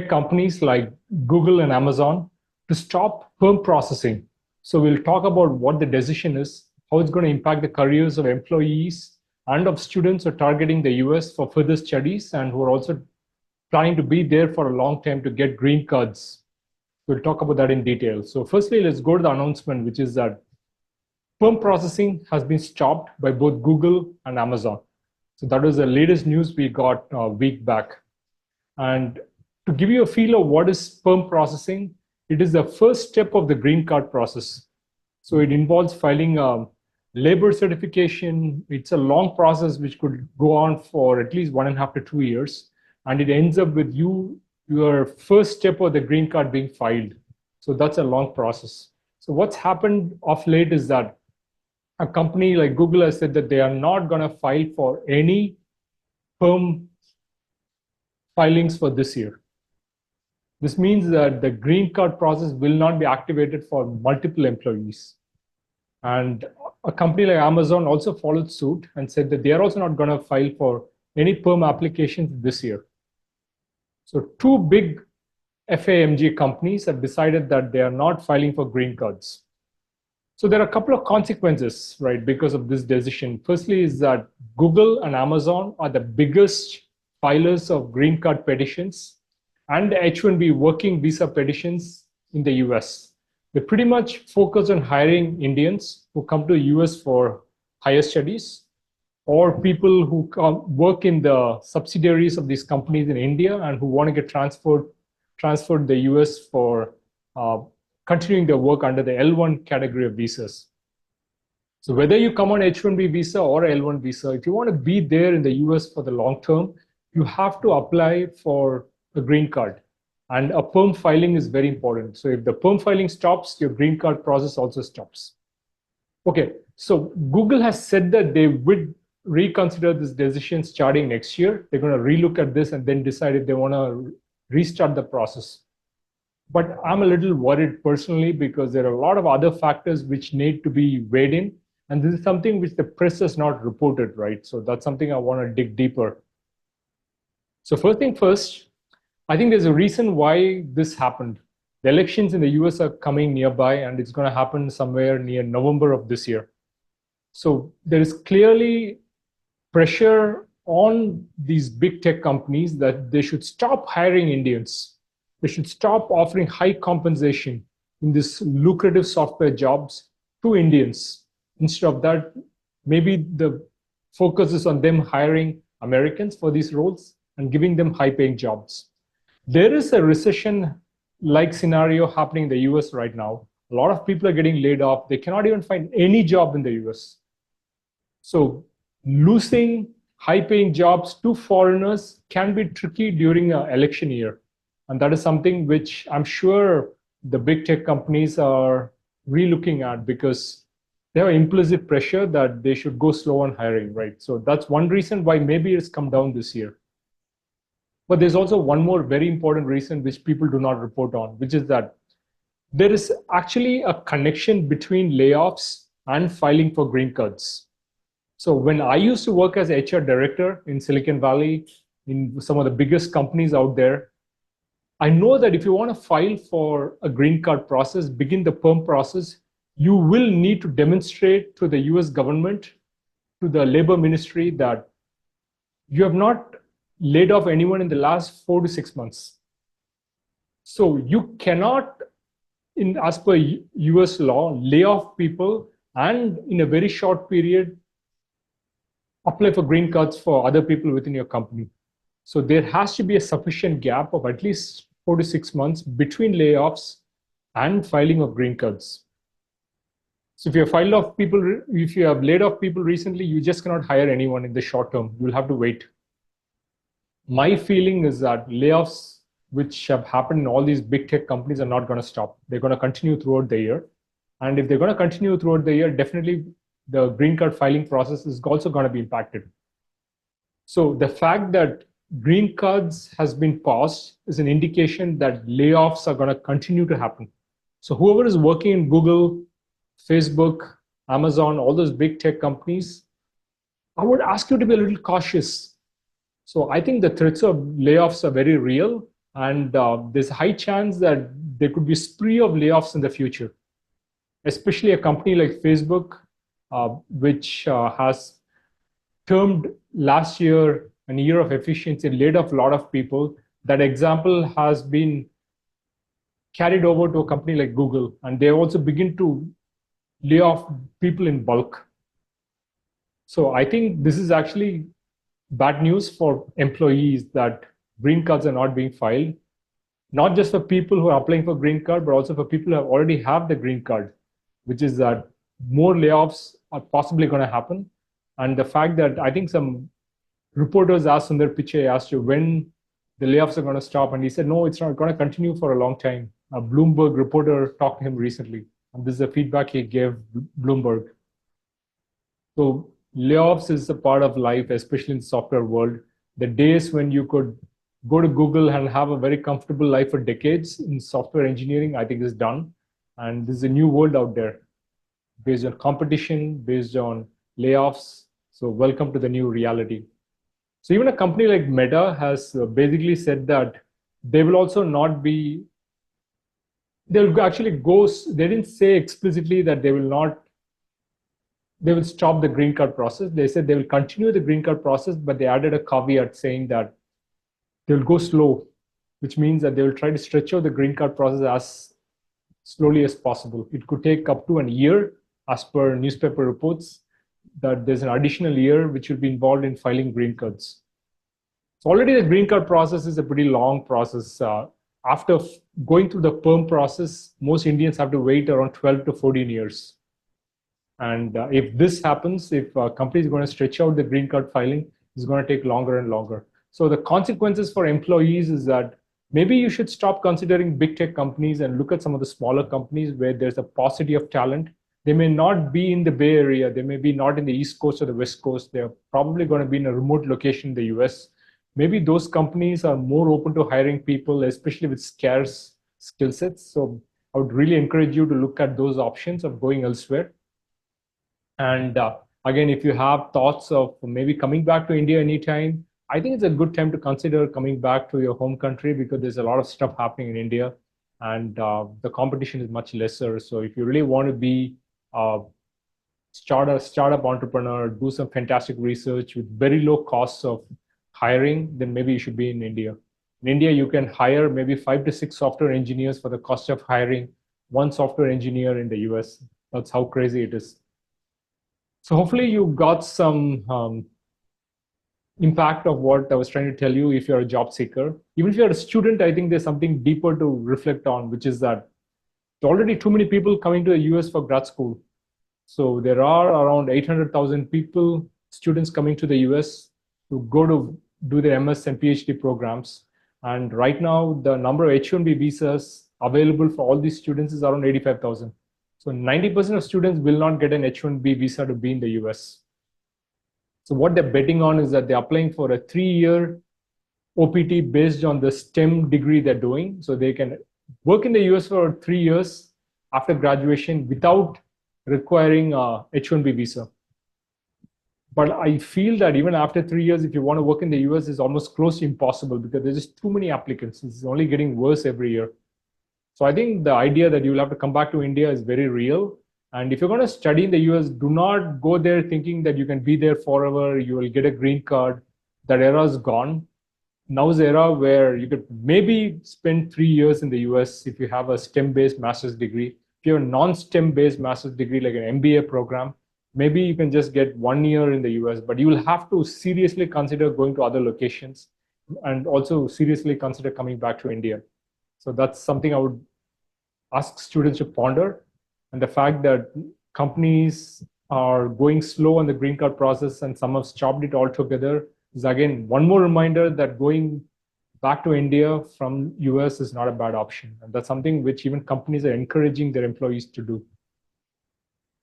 companies like Google and Amazon to stop perm processing. So we'll talk about what the decision is, how it's going to impact the careers of employees and of students who are targeting the US for further studies and who are also planning to be there for a long time to get green cards. We'll talk about that in detail. So firstly, let's go to the announcement, which is that perm processing has been stopped by both Google and Amazon. So that was the latest news we got a week back. And to give you a feel of what is sperm processing, it is the first step of the green card process. So it involves filing a labor certification. It's a long process which could go on for at least 1.5 to 2 years. And it ends up with your first step of the green card being filed. So that's a long process. So what's happened of late is that a company like Google has said that they are not going to file for any perm filings for this year. This means that the green card process will not be activated for multiple employees. And a company like Amazon also followed suit and said that they are also not going to file for any perm applications this year. So two big FAMG companies have decided that they are not filing for green cards. So there are a couple of consequences, right, because of this decision. Firstly is that Google and Amazon are the biggest filers of green card petitions and H-1B working visa petitions in the US. They pretty much focus on hiring Indians who come to the US for higher studies or people who work in the subsidiaries of these companies in India and who want to get transferred to the US for continuing their work under the L1 category of visas. So whether you come on H-1B visa or L1 visa, if you want to be there in the US for the long term, you have to apply for a green card. And a perm filing is very important. So if the perm filing stops, your green card process also stops. Okay, so Google has said that they would reconsider this decision starting next year. They're going to relook at this and then decide if they want to restart the process. But I'm a little worried personally because there are a lot of other factors which need to be weighed in. And this is something which the press has not reported, right? So that's something I want to dig deeper. So first thing first, I think there's a reason why this happened. The elections in the US are coming nearby and it's going to happen somewhere near November of this year. So there is clearly pressure on these big tech companies that they should stop hiring Indians. They should stop offering high compensation in these lucrative software jobs to Indians. Instead of that, maybe the focus is on them hiring Americans for these roles and giving them high-paying jobs. There is a recession-like scenario happening in the US right now. A lot of people are getting laid off. They cannot even find any job in the US. So losing high-paying jobs to foreigners can be tricky during an election year. And that is something which I'm sure the big tech companies are relooking at because they have implicit pressure that they should go slow on hiring, right? So that's one reason why maybe it's come down this year. But there's also one more very important reason which people do not report on, which is that there is actually a connection between layoffs and filing for green cards. So when I used to work as HR director in Silicon Valley, in some of the biggest companies out there, I know that if you want to file for a green card process, begin the perm process, you will need to demonstrate to the US government, to the labor ministry, that you have not laid off anyone in the last 4 to 6 months. So you cannot, as per US law, lay off people and in a very short period, apply for green cards for other people within your company. So there has to be a sufficient gap of at least 4 to 6 months between layoffs and filing of green cards. So if you have laid off people recently, you just cannot hire anyone in the short term. You'll have to wait. My feeling is that layoffs, which have happened in all these big tech companies, are not going to stop. They're going to continue throughout the year. And if they're going to continue throughout the year, definitely the green card filing process is also going to be impacted. So the fact that green cards has been paused is an indication that layoffs are going to continue to happen. So whoever is working in Google, Facebook, Amazon, all those big tech companies, I would ask you to be a little cautious. So I think the threats of layoffs are very real. And there's a high chance that there could be a spree of layoffs in the future, especially a company like Facebook, which has termed last year an year of efficiency, laid off a lot of people. That example has been carried over to a company like Google, and they also begin to lay off people in bulk. So I think this is actually bad news for employees that green cards are not being filed, not just for people who are applying for green card, but also for people who already have the green card, which is that more layoffs are possibly going to happen. And the fact that I think some reporters asked Sundar Pichai, asked you when the layoffs are going to stop, and he said, no, it's not going to continue for a long time. A Bloomberg reporter talked to him recently, and this is the feedback he gave Bloomberg. So layoffs is a part of life, especially in the software world. The days when you could go to Google and have a very comfortable life for decades in software engineering, I think is done. And there's a new world out there based on competition, based on layoffs. So welcome to the new reality. So even a company like Meta has basically said that they will also not be, they'll actually go, they didn't say explicitly that they will stop the green card process. They said they will continue the green card process, but they added a caveat saying that they'll go slow, which means that they will try to stretch out the green card process as slowly as possible. It could take up to a year, as per newspaper reports, that there's an additional year which will be involved in filing green cards. So already the green card process is a pretty long process. After going through the perm process, most Indians have to wait around 12 to 14 years. And if this happens, if a company is going to stretch out the green card filing, it's going to take longer and longer. So the consequences for employees is that maybe you should stop considering big tech companies and look at some of the smaller companies where there's a paucity of talent. They may not be in the Bay Area. They may be not in the East Coast or the West Coast. They're probably going to be in a remote location in the US. Maybe those companies are more open to hiring people, especially with scarce skill sets. So I would really encourage you to look at those options of going elsewhere. And again, if you have thoughts of maybe coming back to India anytime, I think it's a good time to consider coming back to your home country because there's a lot of stuff happening in India and the competition is much lesser. So if you really want to be a startup entrepreneur, do some fantastic research with very low costs of hiring, then maybe you should be in India. In India, you can hire maybe 5 to 6 software engineers for the cost of hiring one software engineer in the US. That's how crazy it is. So hopefully you got some impact of what I was trying to tell you if you're a job seeker. Even if you're a student, I think there's something deeper to reflect on, which is that there are already too many people coming to the US for grad school. So there are around 800,000 people, students coming to the US to go to do their MS and PhD programs. And right now, the number of H-1B visas available for all these students is around 85,000. So 90% of students will not get an H-1B visa to be in the US. So what they're betting on is that they're applying for a 3-year OPT based on the STEM degree they're doing. So they can work in the US for 3 years after graduation without requiring a H-1B visa. But I feel that even after 3 years, if you want to work in the US, it's almost close to impossible because there's just too many applicants. It's only getting worse every year. So I think the idea that you'll have to come back to India is very real. And if you're going to study in the US, do not go there thinking that you can be there forever, you will get a green card. That era is gone. Now is the era where you could maybe spend 3 years in the US if you have a STEM-based master's degree. If you have a non-STEM-based master's degree, like an MBA program, maybe you can just get 1 year in the US, but you will have to seriously consider going to other locations and also seriously consider coming back to India. So that's something I would ask students to ponder. And the fact that companies are going slow on the green card process and some have stopped it altogether is again one more reminder that going back to India from US is not a bad option. And that's something which even companies are encouraging their employees to do.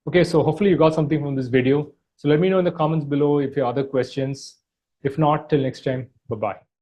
Okay, so hopefully you got something from this video. So let me know in the comments below if you have other questions. If not, till next time, bye-bye.